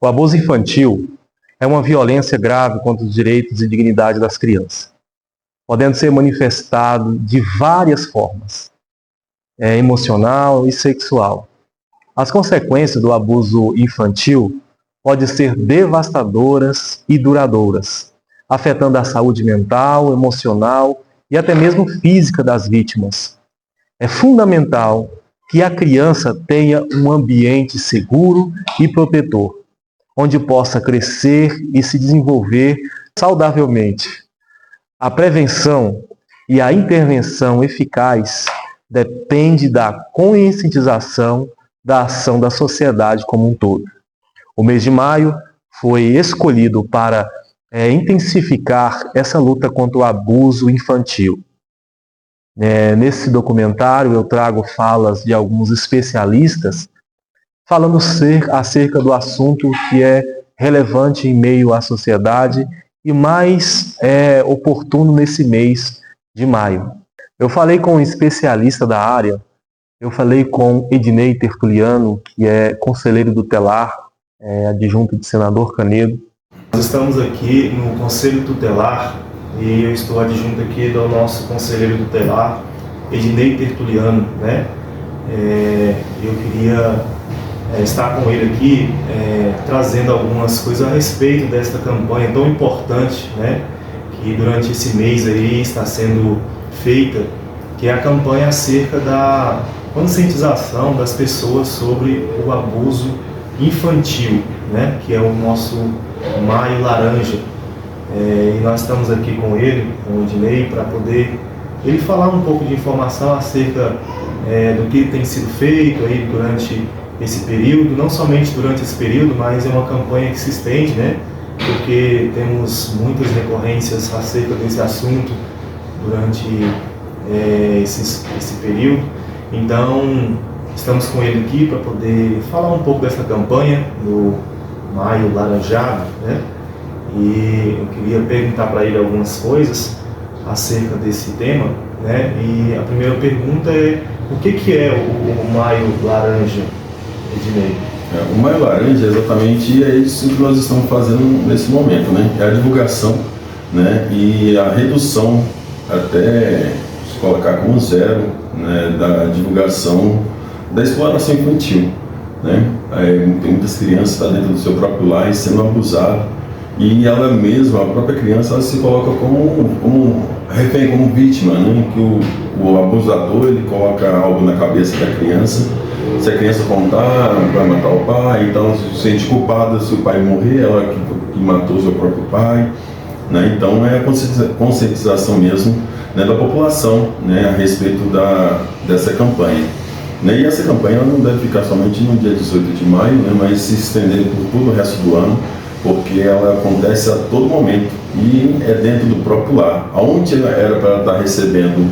O abuso infantil é uma violência grave contra os direitos e dignidade das crianças, podendo ser manifestado de várias formas, emocional e sexual. As consequências do abuso infantil podem ser devastadoras e duradouras, afetando a saúde mental, emocional e até mesmo física das vítimas. É fundamental que a criança tenha um ambiente seguro e protetor, onde possa crescer e se desenvolver saudavelmente. A prevenção e a intervenção eficaz depende da conscientização da ação da sociedade como um todo. O mês de maio foi escolhido para intensificar essa luta contra o abuso infantil. Nesse documentário eu trago falas de alguns especialistas falando acerca do assunto que é relevante em meio à sociedade e mais oportuno nesse mês de maio. Eu falei com um especialista da área, eu falei com Ednei Tertuliano, que é conselheiro tutelar, adjunto de senador Canedo. Nós estamos aqui no Conselho Tutelar e eu estou adjunto aqui do nosso conselheiro tutelar, Ednei Tertuliano, né? Eu queria estar com ele aqui trazendo algumas coisas a respeito desta campanha tão importante, né? Que durante esse mês aí está sendo feita, que é a campanha acerca da conscientização das pessoas sobre o abuso infantil, né? Que é o nosso Maio Laranja. E nós estamos aqui com ele, com o Ednei, para poder ele falar um pouco de informação acerca do que tem sido feito aí durante esse período, não somente durante esse período, mas é uma campanha que se estende, né? Porque temos muitas recorrências acerca desse assunto durante esse período. Então, estamos com ele aqui para poder falar um pouco dessa campanha do Maio Laranjado, né? E eu queria perguntar para ele algumas coisas acerca desse tema, né? E a primeira pergunta é: o que é o Maio Laranja, Ednei? O Maio Laranja é exatamente isso que nós estamos fazendo nesse momento, né? É a divulgação, né? E a redução, até se colocar como zero, né? Da divulgação da exploração infantil, né? Tem muitas crianças que estão dentro do seu próprio lar e sendo abusadas, e ela mesma, a própria criança, ela se coloca como refém, como vítima, né? Que o abusador, ele coloca algo na cabeça da criança. Se a criança contar, vai matar o pai, então se sente culpada se o pai morrer, ela que matou seu próprio pai, né? Então é a conscientização mesmo, né, da população, né, a respeito dessa campanha. Né? E essa campanha não deve ficar somente no dia 18 de maio, né, mas se estender por todo o resto do ano, porque ela acontece a todo momento e é dentro do próprio lar, onde ela era para estar recebendo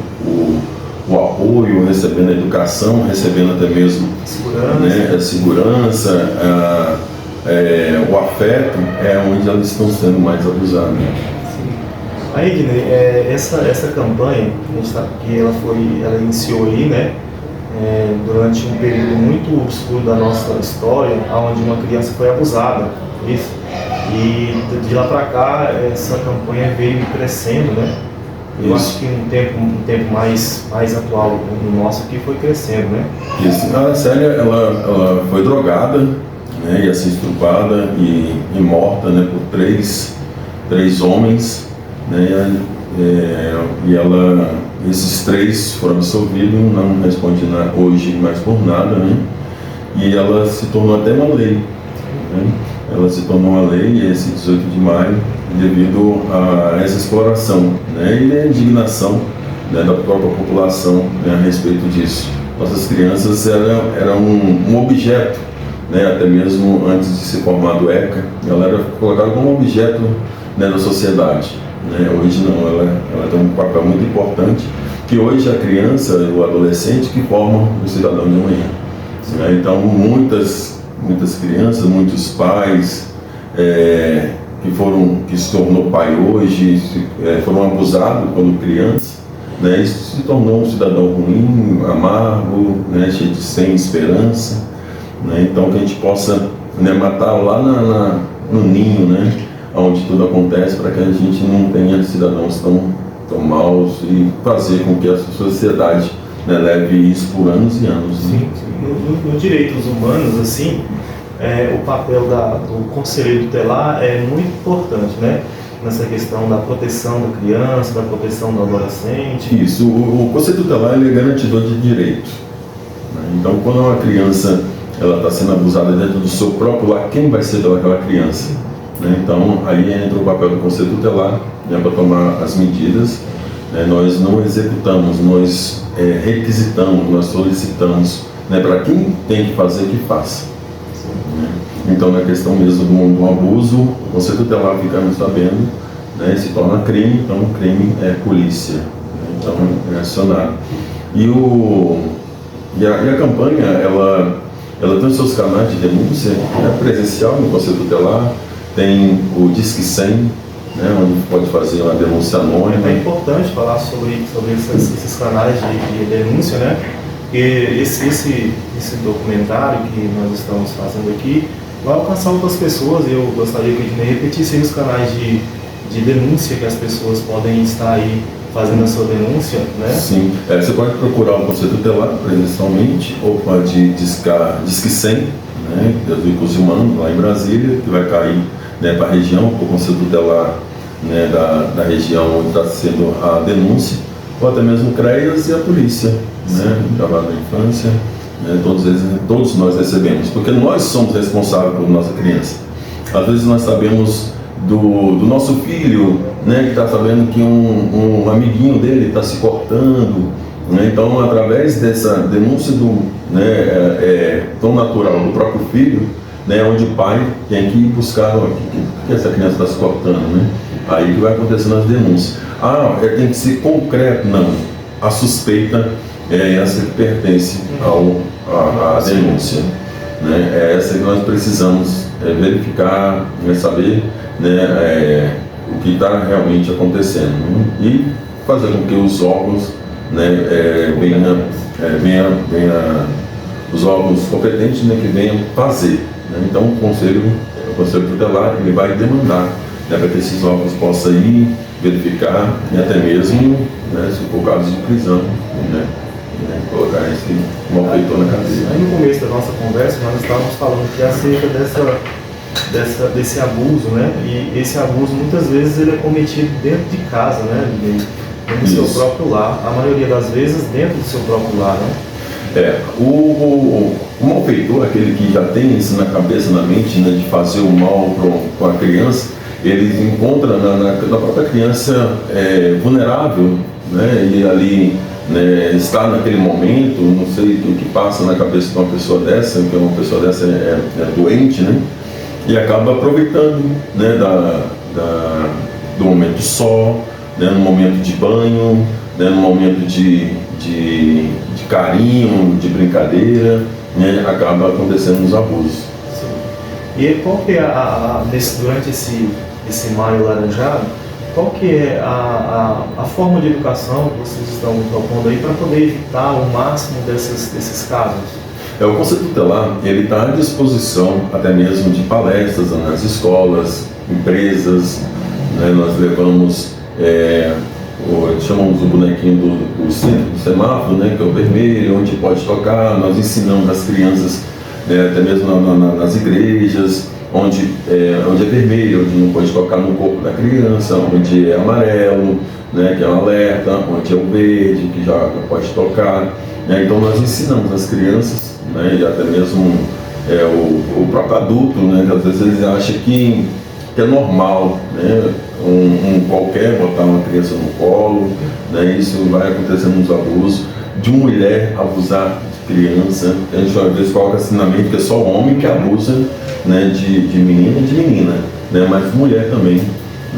o apoio, recebendo a educação, recebendo até mesmo a segurança, o afeto, é onde elas estão sendo mais abusadas. Sim. Aí, Ednei, essa campanha que ela iniciou aí, né? Durante um período muito obscuro da nossa história, onde uma criança foi abusada, isso. E de lá para cá essa campanha veio crescendo, né? Eu acho que um tempo mais atual no nosso aqui foi crescendo, né? Isso. A Célia, ela foi drogada, né, e assim estrupada e morta, né, por três homens, né, e esses três foram absolvidos, não responde hoje mais por nada, né? E ela se tornou até uma lei, né? Ela se tornou uma lei esse 18 de maio devido a essa exploração, né, e a indignação, né, da própria população, né, a respeito disso. Nossas crianças eram um objeto, né, até mesmo antes de ser formado o ECA, ela era colocada como objeto, né, da sociedade. Né? Hoje não, ela tem um papel muito importante, que hoje a criança e o adolescente que formam o cidadão de amanhã. Né? Então muitas crianças, muitos pais que se tornou pai hoje, foram abusados quando crianças, né? E se tornou um cidadão ruim, amargo, né? Sem esperança, né? Então que a gente possa né, matar lá no ninho, né, onde tudo acontece, para que a gente não tenha cidadãos tão maus e fazer com que a sociedade, né, leve isso por anos e anos. Sim, sim. No direitos humanos, assim, o papel do conselheiro tutelar é muito importante, né? Nessa questão da proteção da criança, da proteção do adolescente. Isso, o conselho tutelar ele é garantidor de direitos. Né? Então, quando uma criança ela está sendo abusada dentro do seu próprio lar, quem vai ser aquela criança? Né? Então, aí entra o papel do conselho tutelar, né, para tomar as medidas. Né? Nós não executamos, nós requisitamos, nós solicitamos, né, para quem tem que fazer, que faça. Né? Então, na questão mesmo do abuso, o conselho tutelar ficamos sabendo, né, se torna crime, então o crime é polícia, né? Então é acionado. E a campanha, ela tem os seus canais de denúncia, né, presencial no conselho tutelar, tem o Disque 100, né, onde pode fazer uma denúncia anônima. É importante falar sobre esses canais de denúncia, né? Porque esse documentário que nós estamos fazendo aqui vai alcançar outras pessoas, e eu gostaria que a gente repetisse os canais de denúncia que as pessoas podem estar aí fazendo a sua denúncia, né? Sim, você pode procurar o conselho tutelar presencialmente, ou pode Disque 100, né, dos recursos humanos, lá em Brasília, que vai cair, né, para a região, para o conselho tutelar, né, da região onde está sendo a denúncia, ou até mesmo o CREAS e a polícia, né, trabalho da infância, né, todos nós recebemos, porque nós somos responsáveis por nossa criança. Às vezes nós sabemos do nosso filho, né, que está sabendo que um amiguinho dele está se cortando, né, então através dessa denúncia tão natural do próprio filho, né, onde o pai tem que ir buscar que essa criança está se cortando, né? Aí que vai acontecendo as denúncias. Tem que ser concreto, não. A suspeita é essa que pertence à denúncia, né? É essa que nós precisamos verificar, saber, né, o que está realmente acontecendo, né? E fazer com que os órgãos, né, os órgãos competentes, né, que venham fazer. Né? Então o conselho tutelar ele vai demandar, né, para que esses órgãos possam ir verificar e até mesmo, né, se for caso de prisão, né, colocar esse malfeitor na cadeia. Aí no começo da nossa conversa nós estávamos falando que acerca desse abuso, né? E esse abuso muitas vezes ele é cometido dentro de casa, né? No seu próprio lar, a maioria das vezes dentro do seu próprio lar, né? O malfeitor, aquele que já tem isso na cabeça, na mente, né, de fazer o mal com a criança, ele encontra na própria criança vulnerável, né, e ali, né, está naquele momento, não sei o que passa na cabeça de uma pessoa dessa, porque uma pessoa dessa é doente, né, e acaba aproveitando, né, do momento só, né, no momento de banho, né, no momento de carinho, de brincadeira, né, acaba acontecendo os abusos. Sim. E qual que é durante esse maio laranjado, qual que é a forma de educação que vocês estão propondo aí para poder evitar o máximo desses casos? O conselho tutelar ele está à disposição até mesmo de palestras nas escolas, empresas, né, nós levamos chamamos o bonequinho do semáforo, né, que é o vermelho, onde pode tocar. Nós ensinamos as crianças, né, até mesmo nas igrejas, onde é vermelho, onde não pode tocar no corpo da criança, onde é amarelo, né, que é um alerta, onde é o verde, que já pode tocar. Né, então nós ensinamos as crianças, né, e até mesmo o próprio adulto, né, que às vezes eles acham que é normal, né, qualquer botar uma criança no colo, né, isso vai acontecendo nos abusos, de mulher abusar de criança. A gente às vezes coloca assim na mente que é só homem que abusa, né, de menina e de menina, né, mas mulher também,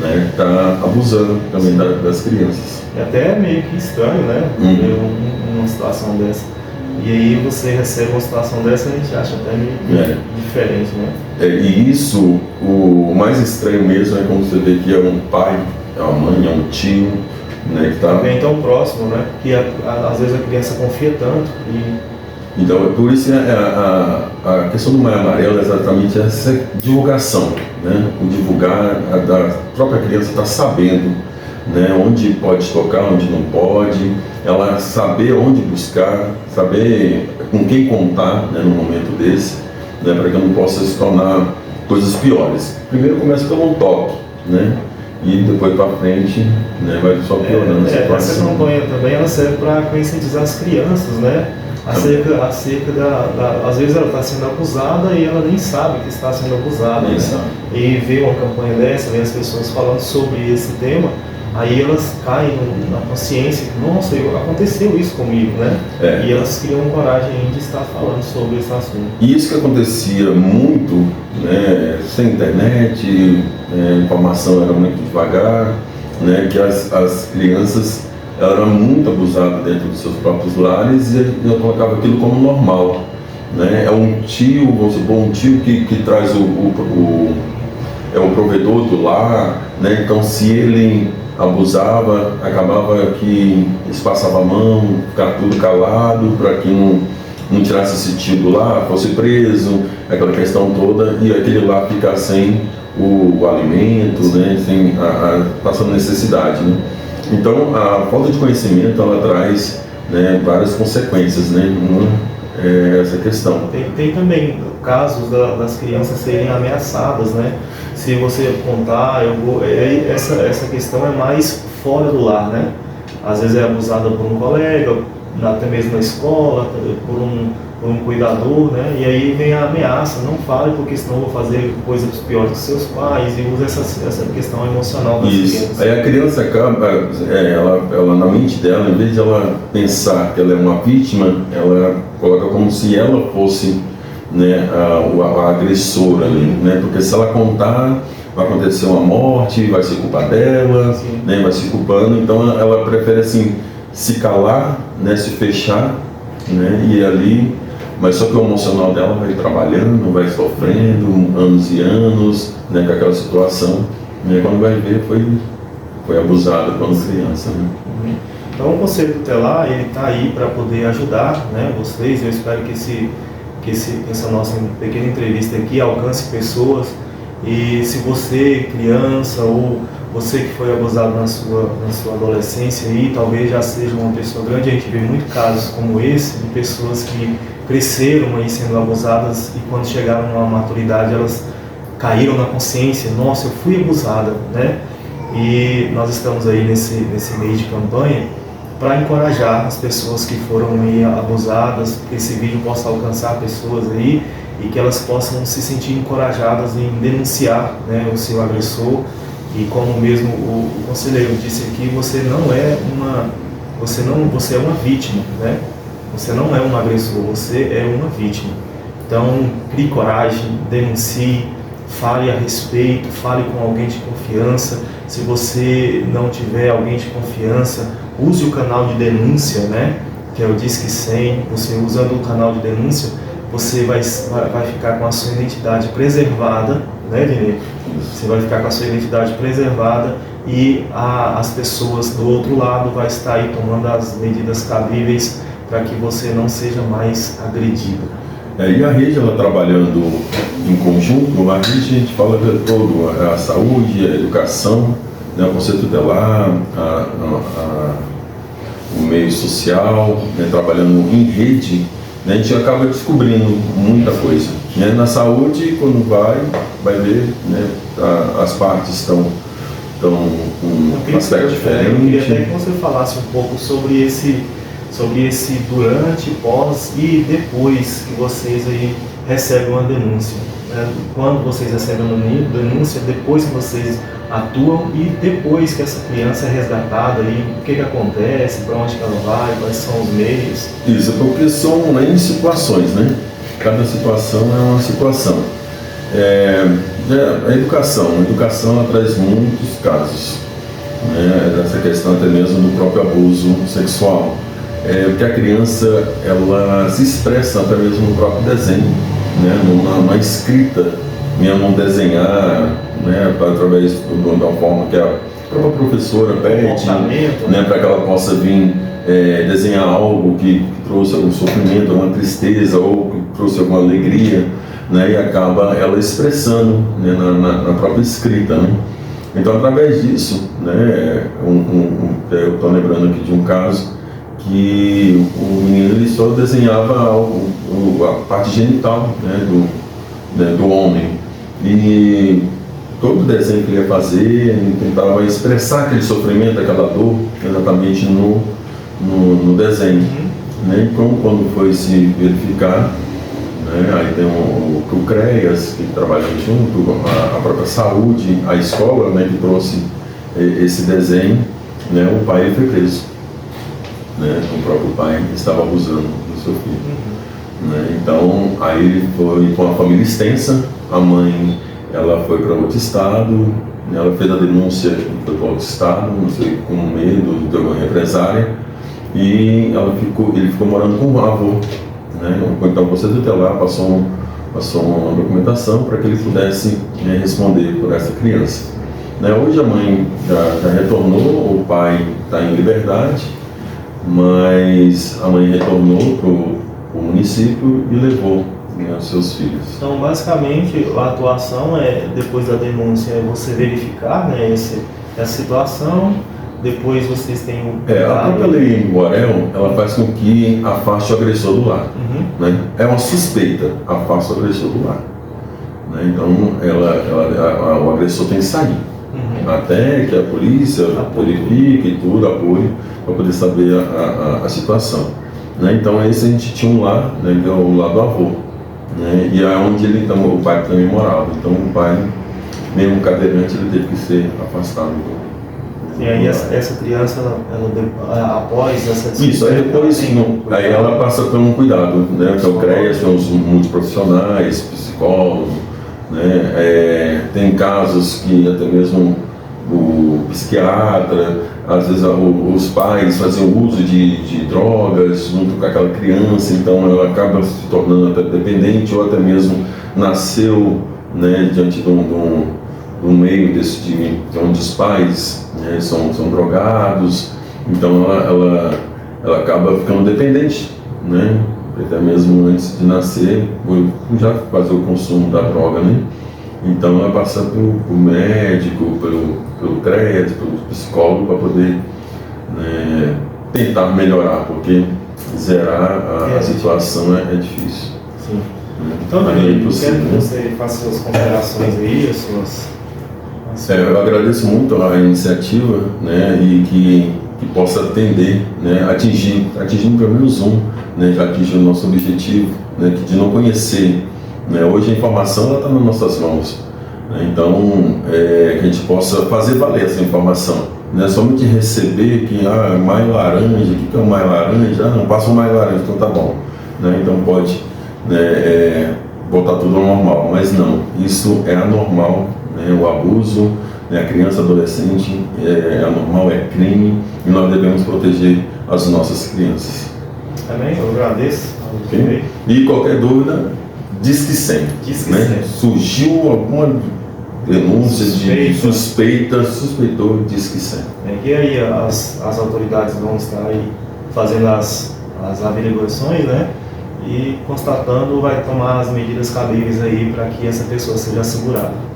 né, está abusando também das crianças. É até meio que estranho, né, ver uma situação dessa. E aí você recebe uma situação dessa e a gente acha até meio diferente, né? E isso, o mais estranho mesmo é quando você vê que é um pai, é uma mãe, é um tio, né, que está bem tão próximo, né? Que às vezes a criança confia tanto Então, por isso a questão do Maio Amarelo é exatamente essa divulgação, né? O divulgar, a própria criança está sabendo, né, onde pode tocar, onde não pode, ela saber onde buscar, saber com quem contar, né, num momento desse, né, para que não possa se tornar coisas piores. Primeiro começa pelo toque, né, e depois para frente, né, vai só piorando a situação. Essa campanha também ela serve para conscientizar as crianças, né, acerca às vezes ela está sendo abusada e ela nem sabe que está sendo abusada, né? E ver uma campanha dessa, ver as pessoas falando sobre esse tema, aí elas caem na consciência que, nossa, aconteceu isso comigo, né? E elas criam coragem de estar falando sobre esse assunto. E isso que acontecia muito, né, sem internet, a informação era muito devagar, né, que as crianças eram muito abusadas dentro dos seus próprios lares e eu colocava aquilo como normal, né? É um tio, vamos supor, um tio que traz o provedor do lar, né? Então se ele abusava, acabava que eles passavam a mão, ficava tudo calado para que não tirasse esse tio do lar, fosse preso, aquela questão toda, e aquele lá ficar sem o alimento, né? Sem passando necessidade, né? Então a falta de conhecimento ela traz, né, várias consequências, né? Uma é essa questão. Tem também casos das crianças serem ameaçadas, né? Se você contar, essa questão é mais fora do lar, né? Às vezes é abusada por um colega, até mesmo na escola, por um cuidador, né? E aí vem a ameaça, não fale porque senão eu vou fazer coisas piores que seus pais, e usa essa questão emocional das crianças. Aí a criança acaba, ela na mente dela, em vez de ela pensar que ela é uma vítima, ela coloca como se ela fosse, né, a agressora ali, né? Porque se ela contar, vai acontecer uma morte, vai ser culpa dela, né? Vai se culpando, então ela prefere assim se calar, né? Se fechar, né? E ali, mas só que o emocional dela vai trabalhando, vai sofrendo anos e anos, né? Com aquela situação, e quando vai ver foi abusada quando criança, né? Então o Conselho Tutelar ele está aí para poder ajudar, né, vocês. Eu espero que essa nossa pequena entrevista aqui alcance pessoas. E se você, criança, ou você que foi abusado na sua adolescência, aí, talvez já seja uma pessoa grande, a gente vê muitos casos como esse, de pessoas que cresceram aí sendo abusadas e quando chegaram a uma maturidade elas caíram na consciência, nossa, eu fui abusada, né? E nós estamos aí nesse mês de campanha para encorajar as pessoas que foram aí abusadas, que esse vídeo possa alcançar pessoas aí e que elas possam se sentir encorajadas em denunciar, né, o seu agressor. E como mesmo o conselheiro disse aqui, você é uma vítima, né? Você não é um agressor, você é uma vítima. Então, crie coragem, denuncie, fale a respeito, fale com alguém de confiança. Se você não tiver alguém de confiança, use o canal de denúncia, né? Que é o Disque 100. Você usando o canal de denúncia, você vai ficar com a sua identidade preservada, né, Dinei? Você vai ficar com a sua identidade preservada e as pessoas do outro lado vai estar aí tomando as medidas cabíveis para que você não seja mais agredido. E a rede, ela trabalhando em conjunto, a rede a gente fala de todo, a saúde, a educação, né, o Conselho Tutelar, o meio social, né, trabalhando em rede, né, a gente acaba descobrindo muita coisa. Né? Na saúde, quando vai ver, né, as partes estão com um aspecto diferente. Eu queria até que você falasse um pouco sobre esse durante, pós e depois que vocês aí recebem uma denúncia. Né? Quando vocês recebem uma denúncia, depois que vocês atuam e depois que essa criança é resgatada, aí, o que acontece, para onde que ela vai, quais são os meios? Isso, porque são N situações, né? Cada situação é uma situação. A educação ela traz muitos casos, né? Dessa questão até mesmo do próprio abuso sexual. Porque a criança ela se expressa até mesmo no próprio desenho, né? numa escrita, mesmo um desenhar, né? Através da forma que a própria professora pede, né? Para que ela possa vir desenhar algo que trouxe algum sofrimento, alguma tristeza, ou que trouxe alguma alegria, né? E acaba ela expressando, né, na própria escrita, né? Então, através disso, né, eu estou lembrando aqui de um caso que o menino ele só desenhava a parte genital, né, do homem, e todo desenho que ele ia fazer, ele tentava expressar aquele sofrimento, aquela dor, exatamente no desenho. Né? Então, quando foi se verificar, né, aí tem o CREAS, que trabalha junto, a própria saúde, a escola, né, que trouxe esse desenho, né, o pai ele foi preso. Né, o próprio pai estava abusando do seu filho. Né? Então, aí ele foi com a família extensa, a mãe ela foi para outro estado, né, ela fez a denúncia e foi para outro estado, não sei, com medo de alguma represária, e ele ficou morando com o avô. Né? Então, o Conselho Tutelar passou uma documentação para que ele pudesse, né, responder por essa criança. Né? Hoje a mãe já retornou, o pai está em liberdade, mas a mãe retornou para o município e levou, né, os seus filhos. Então, basicamente, a atuação depois da denúncia, você verificar, né, essa situação, depois vocês têm a própria lei Borel, ela faz com que afaste o agressor do lar. Né? É uma suspeita, afasta o agressor do lar. Né? Então, o agressor tem que sair. Até que a polícia verifique e tudo, apoie, para poder saber a situação. Né? Então, esse a gente tinha um lar, né, que é o lar do avô. Né? E é onde o pai também morava. Então, o pai, mesmo cadeirante, ele teve que ser afastado. E aí essa criança, ela após essa isso, aí depois aí ela passa a ter um cuidado, né? Que é o CREAS, são os multiprofissionais, psicólogos, né? Tem casos que até mesmo o psiquiatra, às vezes os pais faziam uso de drogas junto com aquela criança, então ela acaba se tornando até dependente, ou até mesmo nasceu, né, diante de um meio onde os pais, né, são drogados, então ela acaba ficando dependente, né, até mesmo antes de nascer, já fazer o consumo da droga, né? Então ela passa pelo médico, pelo CREAS, pelo psicólogo, para poder, né, tentar melhorar, porque zerar a situação é difícil. Sim. Então, Danilo, eu quero que você faça suas considerações aí, eu agradeço muito a iniciativa, né, e que possa atender, né, atingir pelo menos né, já atingir o nosso objetivo, né, de não conhecer. Né, hoje a informação está nas nossas mãos, né, então que a gente possa fazer valer essa informação. Não é somente receber que maio laranja, o que é o maio laranja? Não, passa o maio laranja, então tá bom. Né, então pode, né, voltar tudo ao normal, mas não, isso é anormal. Né, o abuso, né, a criança, adolescente, é anormal, é crime, e nós devemos proteger as nossas crianças. Também, eu agradeço. Okay? E qualquer dúvida, diz que sim. Né? Surgiu alguma denúncia de suspeitou, diz que sim. E aí as autoridades vão estar aí fazendo as averiguações, né? E constatando, vai tomar as medidas cabíveis aí para que essa pessoa seja assegurada.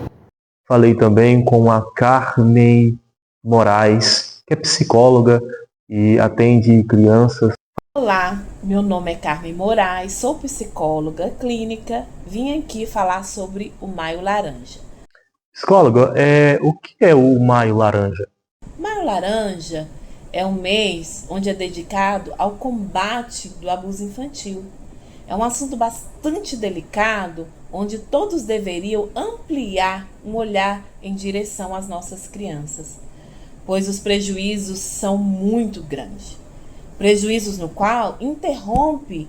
Falei também com a Carmen Moraes, que é psicóloga e atende crianças. Olá, meu nome é Carmen Moraes, sou psicóloga clínica, vim aqui falar sobre o Maio Laranja. Psicóloga, o que é o Maio Laranja? Maio Laranja é um mês onde é dedicado ao combate do abuso infantil. É um assunto bastante delicado, onde todos deveriam ampliar um olhar em direção às nossas crianças, pois os prejuízos são muito grandes. Prejuízos no qual interrompe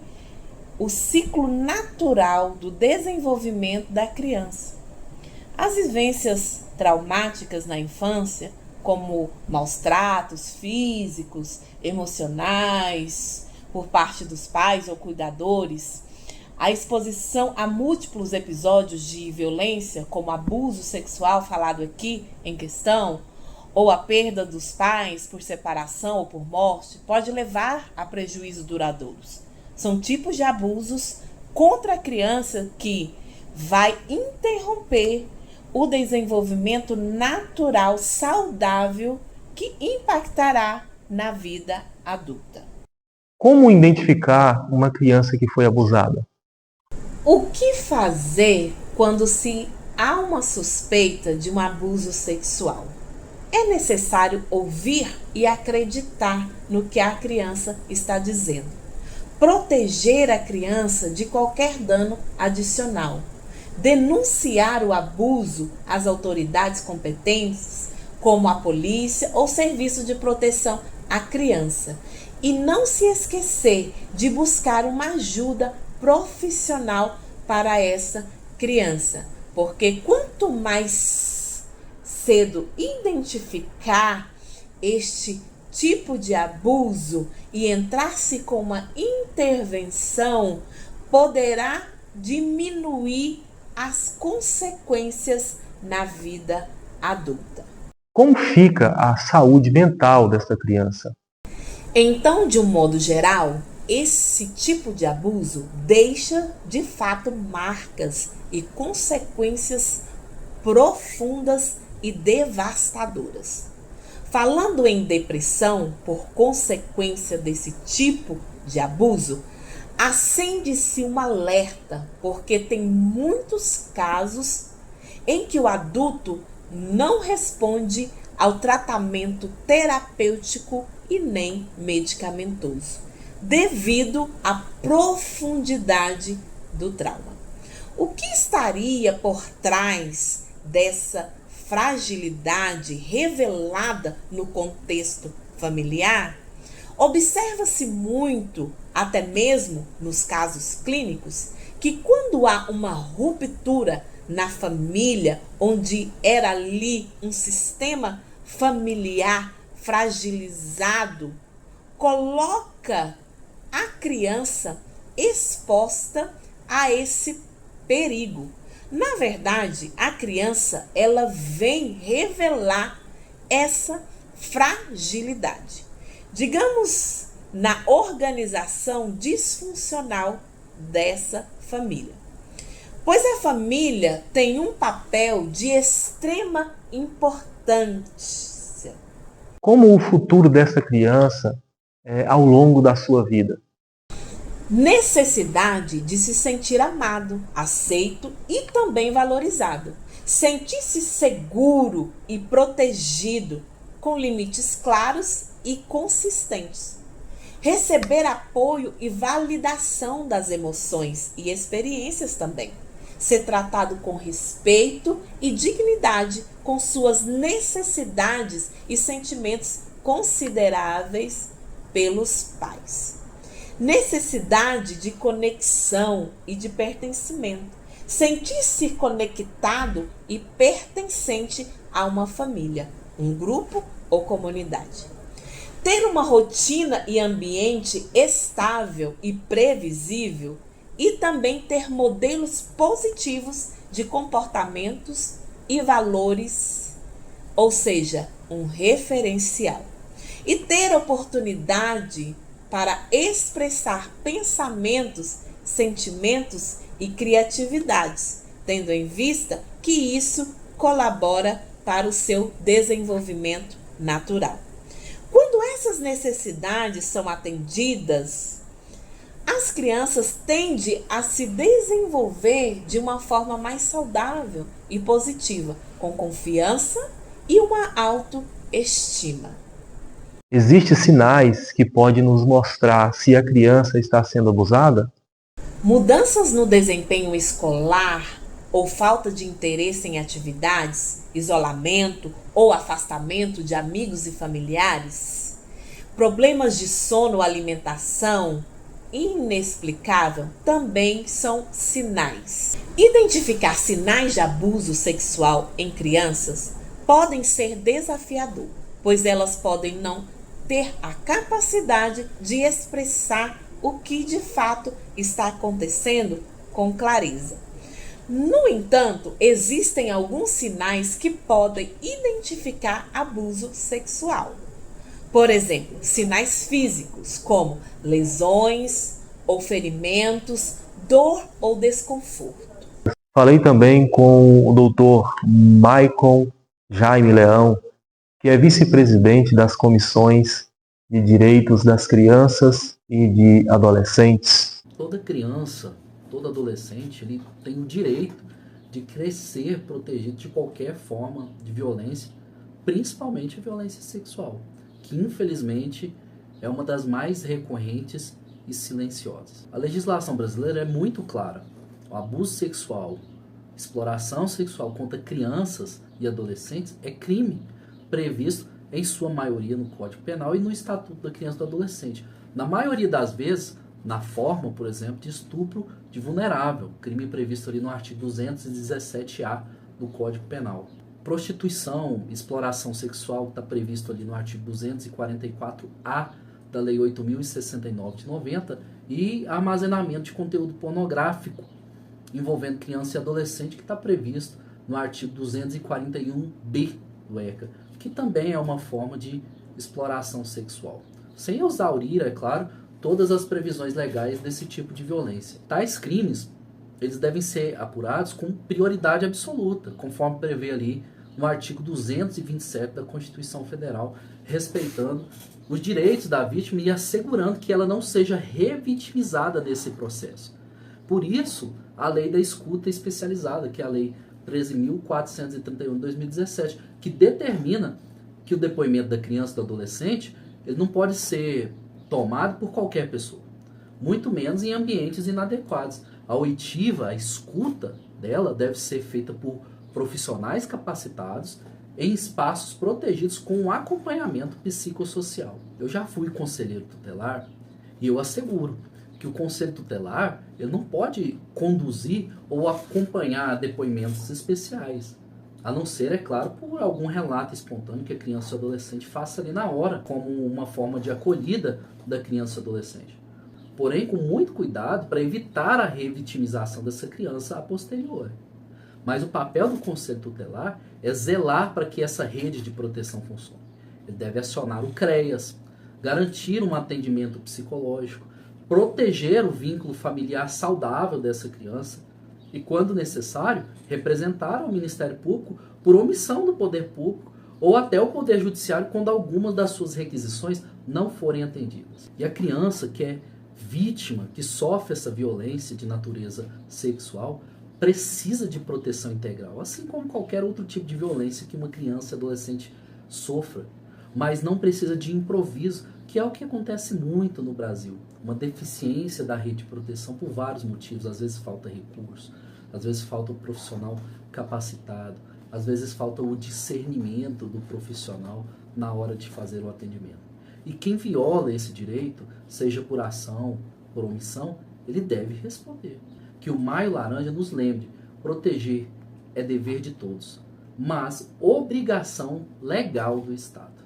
o ciclo natural do desenvolvimento da criança. As vivências traumáticas na infância, como maus tratos físicos, emocionais, por parte dos pais ou cuidadores, a exposição a múltiplos episódios de violência, como abuso sexual falado aqui em questão, ou a perda dos pais por separação ou por morte pode levar a prejuízos duradouros. São tipos de abusos contra a criança que vai interromper o desenvolvimento natural saudável que impactará na vida adulta. Como identificar uma criança que foi abusada? O que fazer quando há uma suspeita de um abuso sexual? É necessário ouvir e acreditar no que a criança está dizendo. Proteger a criança de qualquer dano adicional. Denunciar o abuso às autoridades competentes, como a polícia ou serviço de proteção à criança. E não se esquecer de buscar uma ajuda profissional para essa criança. Porque quanto mais cedo identificar este tipo de abuso e entrar-se com uma intervenção, poderá diminuir as consequências na vida adulta. Como fica a saúde mental desta criança? Então, de um modo geral, esse tipo de abuso deixa de fato marcas e consequências profundas e devastadoras. Falando em depressão por consequência desse tipo de abuso, acende-se um alerta, porque tem muitos casos em que o adulto não responde ao tratamento terapêutico e nem medicamentoso, devido à profundidade do trauma. O que estaria por trás dessa fragilidade revelada no contexto familiar? Observa-se muito, até mesmo nos casos clínicos, que quando há uma ruptura na família, onde era ali um sistema familiar fragilizado, coloca a criança exposta a esse perigo. Na verdade, a criança, ela vem revelar essa fragilidade, digamos, na organização disfuncional dessa família. Pois a família tem um papel de extrema importância. Como o futuro dessa criança ao longo da sua vida? Necessidade de se sentir amado, aceito e também valorizado. Sentir-se seguro e protegido, com limites claros e consistentes. Receber apoio e validação das emoções e experiências também. Ser tratado com respeito e dignidade, com suas necessidades e sentimentos consideráveis pelos pais. Necessidade de conexão e de pertencimento. Sentir-se conectado e pertencente a uma família, um grupo ou comunidade. Ter uma rotina e ambiente estável e previsível e também ter modelos positivos de comportamentos e valores, ou seja, um referencial. E ter oportunidade para expressar pensamentos, sentimentos e criatividades, tendo em vista que isso colabora para o seu desenvolvimento natural. Quando essas necessidades são atendidas, as crianças tendem a se desenvolver de uma forma mais saudável e positiva, com confiança e uma autoestima. Existem sinais que podem nos mostrar se a criança está sendo abusada? Mudanças no desempenho escolar ou falta de interesse em atividades, isolamento ou afastamento de amigos e familiares, problemas de sono ou alimentação inexplicável também são sinais. Identificar sinais de abuso sexual em crianças podem ser desafiador, pois elas podem não ter a capacidade de expressar o que de fato está acontecendo com clareza. No entanto, existem alguns sinais que podem identificar identificar abuso sexual. Por exemplo, sinais físicos como lesões ou ferimentos, dor ou desconforto. Falei também com o Dr. Maicon Jaime Leão, que é vice-presidente das comissões de direitos das crianças e de adolescentes. Toda criança, todo adolescente, ele tem o direito de crescer protegido de qualquer forma de violência, principalmente violência sexual, que infelizmente é uma das mais recorrentes e silenciosas. A legislação brasileira é muito clara. O abuso sexual, exploração sexual contra crianças e adolescentes é crime previsto em sua maioria no Código Penal e no Estatuto da Criança e do Adolescente. Na maioria das vezes, na forma, por exemplo, de estupro de vulnerável, crime previsto ali no artigo 217-A do Código Penal. Prostituição, exploração sexual está previsto ali no artigo 244-A da Lei 8.069 de 90 e armazenamento de conteúdo pornográfico envolvendo criança e adolescente que está previsto no artigo 241-B do ECA, que também é uma forma de exploração sexual. Sem exaurir, é claro, todas as previsões legais desse tipo de violência. Tais crimes, eles devem ser apurados com prioridade absoluta, conforme prevê ali no artigo 227 da Constituição Federal, respeitando os direitos da vítima e assegurando que ela não seja revitimizada nesse processo. Por isso, a lei da escuta especializada, que é a lei 13.431 de 2017, que determina que o depoimento da criança e do adolescente ele não pode ser tomado por qualquer pessoa, muito menos em ambientes inadequados. A oitiva, a escuta dela deve ser feita por profissionais capacitados em espaços protegidos com acompanhamento psicossocial. Eu já fui conselheiro tutelar e eu asseguro que o conselho tutelar ele não pode conduzir ou acompanhar depoimentos especiais, a não ser, é claro, por algum relato espontâneo que a criança ou adolescente faça ali na hora, como uma forma de acolhida da criança ou adolescente. Porém, com muito cuidado para evitar a revitimização dessa criança a posteriori. Mas o papel do conselho tutelar é zelar para que essa rede de proteção funcione. Ele deve acionar o CREAS, garantir um atendimento psicológico, proteger o vínculo familiar saudável dessa criança e, quando necessário, representar ao Ministério Público por omissão do poder público ou até o Poder Judiciário quando algumas das suas requisições não forem atendidas. E a criança que é vítima, que sofre essa violência de natureza sexual, precisa de proteção integral, assim como qualquer outro tipo de violência que uma criança e adolescente sofra, mas não precisa de improviso, que é o que acontece muito no Brasil. Uma deficiência da rede de proteção por vários motivos. Às vezes falta recurso, às vezes falta o profissional capacitado, às vezes falta o discernimento do profissional na hora de fazer o atendimento. E quem viola esse direito, seja por ação, por omissão, ele deve responder. Que o Maio Laranja nos lembre, proteger é dever de todos, mas obrigação legal do Estado.